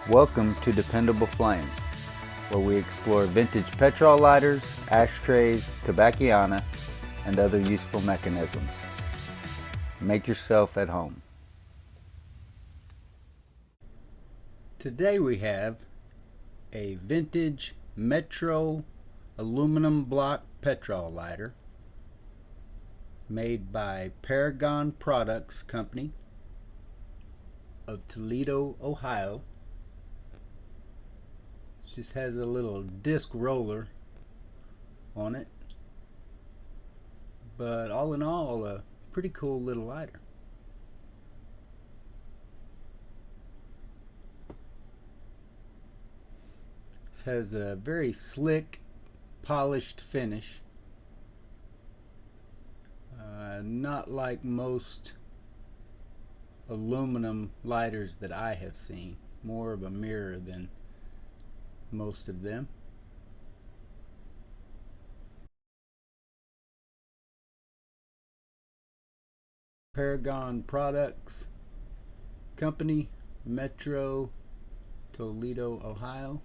Welcome to Dependable Flame, where we explore vintage petrol lighters, ashtrays, tobacciana, and other useful mechanisms. Make yourself at home. Today we have a vintage Metro aluminum block petrol lighter made by Paragon Products Company of Toledo, Ohio. It just has a little disc roller on it, but all in all, a pretty cool little lighter. This has a very slick, polished finish, not like most aluminum lighters that I have seen. More of a mirror than most of them. Paragon Products Company, Metro, Toledo, Ohio.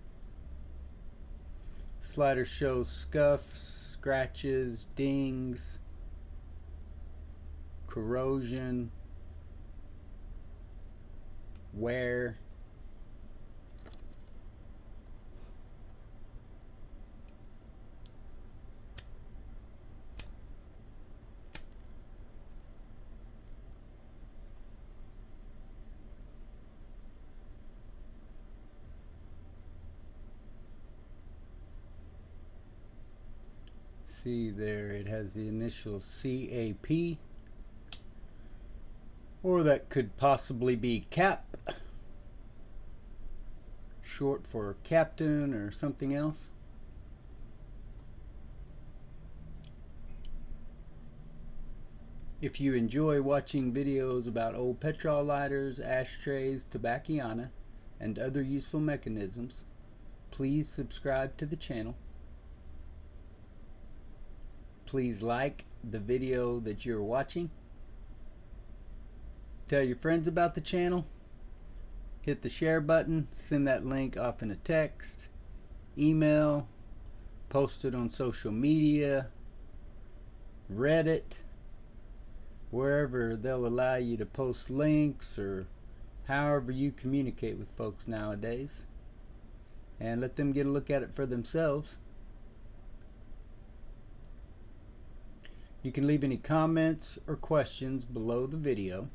Slider shows scuffs, scratches, dings, corrosion, wear. See there, it has the initial CAP, or that could possibly be CAP, short for captain or something else. If you enjoy watching videos about old petrol lighters, ashtrays, tobacciana, and other useful mechanisms, please subscribe to the channel. Please like the video that you're watching. Tell your friends about the channel. Hit the share button. Send that link off in a text, email, post it on social media, Reddit, wherever they'll allow you to post links, or however you communicate with folks nowadays, and let them get a look at it for themselves. You can leave any comments or questions below the video.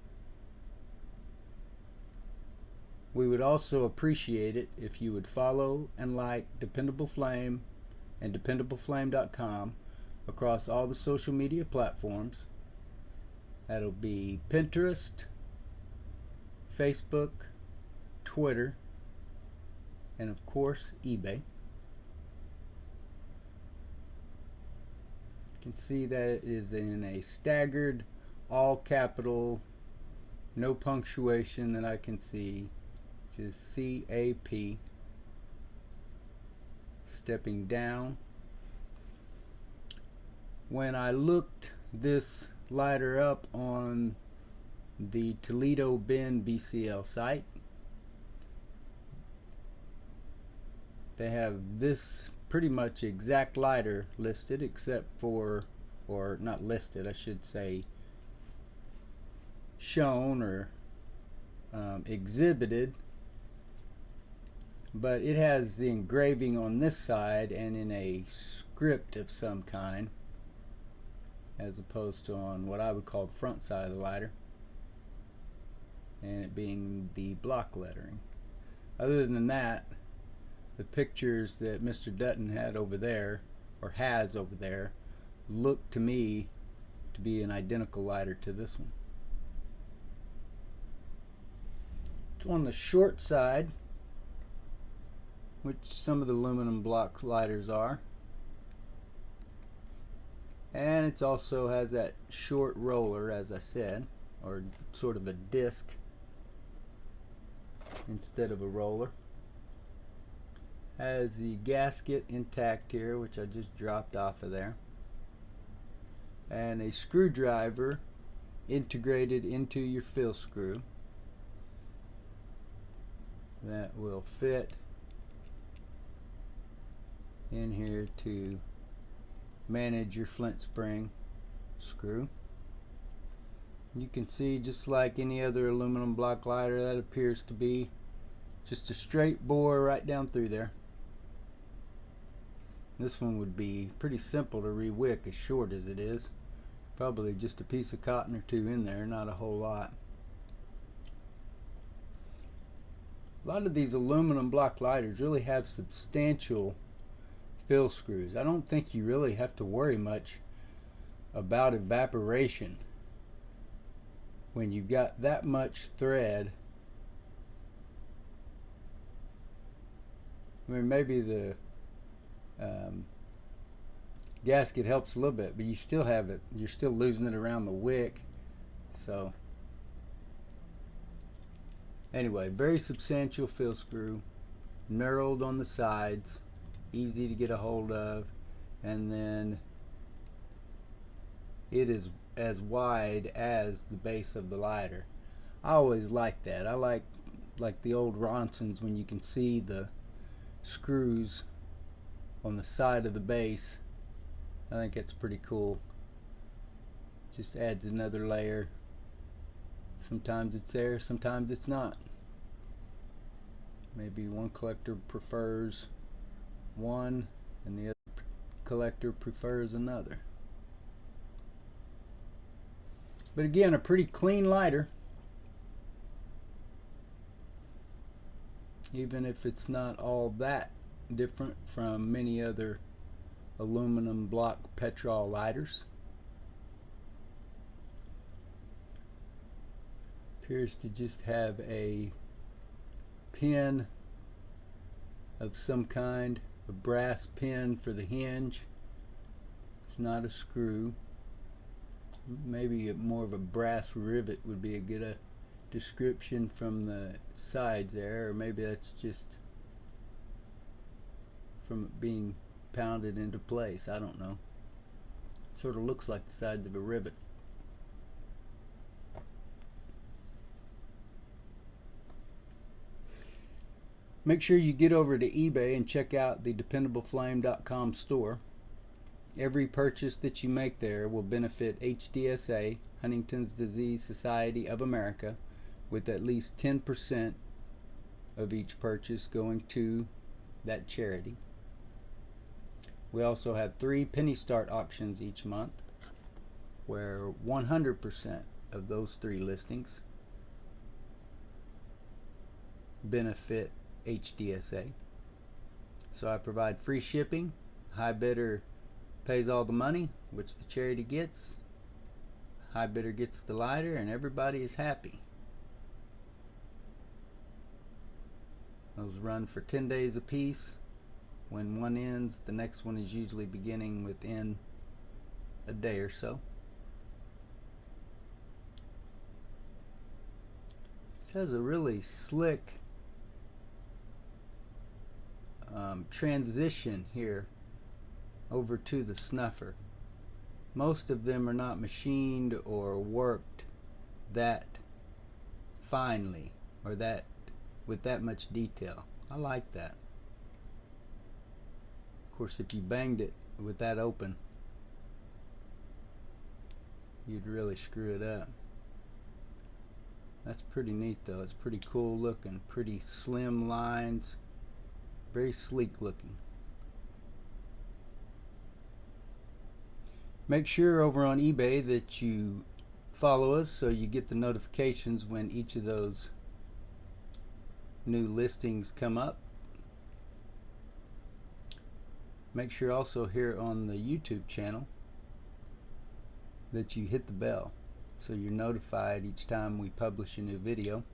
We would also appreciate it if you would follow and like Dependable Flame and DependableFlame.com across all the social media platforms. That'll be Pinterest, Facebook, Twitter, and of course eBay. You can see that it is in a staggered, all capital, no punctuation that I can see, just CAP. Stepping down. When I looked this lighter up on the Toledo Bend BCL site, they have this pretty much exact lighter listed, except for, or not listed, I should say, shown or exhibited, but it has the engraving on this side and in a script of some kind, as opposed to on what I would call the front side of the lighter, and it being the block lettering. Other than that, the pictures that Mr. Dutton had over there, or has over there, look to me to be an identical lighter to this one. It's on the short side, which some of the aluminum block lighters are, and it also has that short roller, as I said, or sort of a disc instead of a roller. Has the gasket intact here, which I just dropped off of there, and a screwdriver integrated into your fill screw. that will fit in here to manage your flint spring screw. You can see, just like any other aluminum block lighter, that appears to be just a straight bore right down through there. This one would be pretty simple to re-wick, as short as it is. Probably just a piece of cotton or two in there, not a whole lot. A lot of these aluminum block lighters really have substantial fill screws. I don't think you really have to worry much about evaporation when you've got that much thread. I mean, maybe the gasket helps a little bit, but you still have it, you're still losing it around the wick. So anyway, very substantial fill screw, knurled on the sides, easy to get a hold of, and then it is as wide as the base of the lighter. I always like that. I like the old Ronsons, when you can see the screws on the side of the base. I think it's pretty cool. Just adds another layer. Sometimes it's there, sometimes it's not. Maybe one collector prefers one and the other collector prefers another. But again, a pretty clean lighter, even if it's not all that different from many other aluminum block Petrol lighters. Appears to just have a pin of some kind, a brass pin for the hinge. It's not a screw. Maybe more of a brass rivet would be a good description from the sides there, or maybe that's just from it being pounded into place. I don't know. Sort of looks like the sides of a rivet. Make sure you get over to eBay and check out the dependableflame.com store. Every purchase that you make there will benefit HDSA, Huntington's Disease Society of America, with at least 10% of each purchase going to that charity. We also have 3 penny start auctions each month, where 100% of those 3 listings benefit HDSA. So I provide free shipping. High bidder pays all the money, which the charity gets. High bidder gets the lighter, and everybody is happy. Those run for 10 days apiece. When one ends, the next one is usually beginning within a day or so. This has a really slick transition here over to the snuffer. Most of them are not machined or worked that finely or that with that much detail. I like that. Of course, if you banged it with that open, you'd really screw it up. That's pretty neat though. It's pretty cool looking, pretty slim lines, very sleek looking. Make sure over on eBay that you follow us so you get the notifications when each of those new listings come up. Make sure also here on the YouTube channel that you hit the bell so you're notified each time we publish a new video,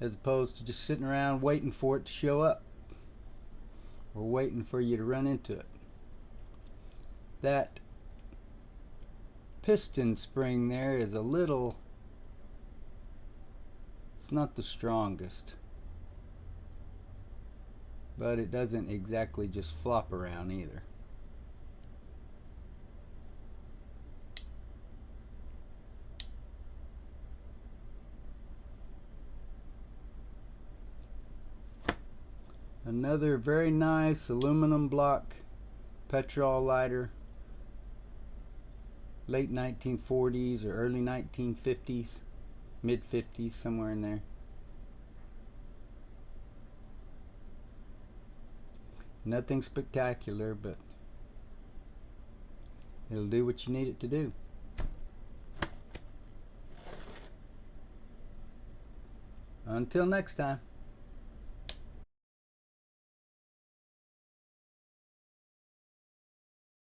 as opposed to just sitting around waiting for it to show up or waiting for you to run into it. That piston spring there is a little, it's not the strongest, but it doesn't exactly just flop around either. Another very nice aluminum block Petrol lighter, late 1940s or early 1950s, mid 50s, somewhere in there. Nothing spectacular, but it'll do what you need it to do. Until next time.